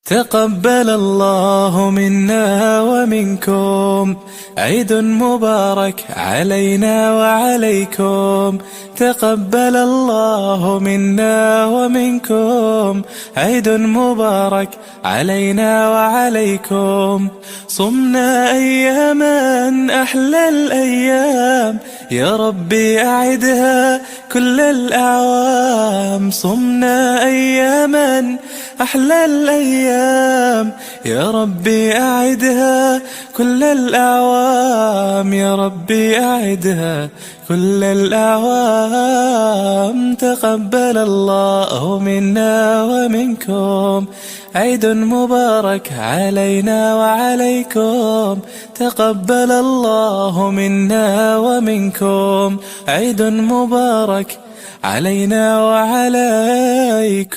تقبل الله منا ومنكم، عيد مبارك علينا وعليكم. تقبل الله منا ومنكم، عيد مبارك علينا وعليكم. صمنا أياما أحلى الأيام، يا ربي أعدها كل الأعوام. صمنا أياما أحلى الأيام، يا ربي أعدها كل الأعوام. يا ربي أعدها كل الأعوام. تقبل الله منا ومنكم، عيد مبارك علينا وعليكم. تقبل الله منا ومنكم، عيد مبارك علينا وعليكم.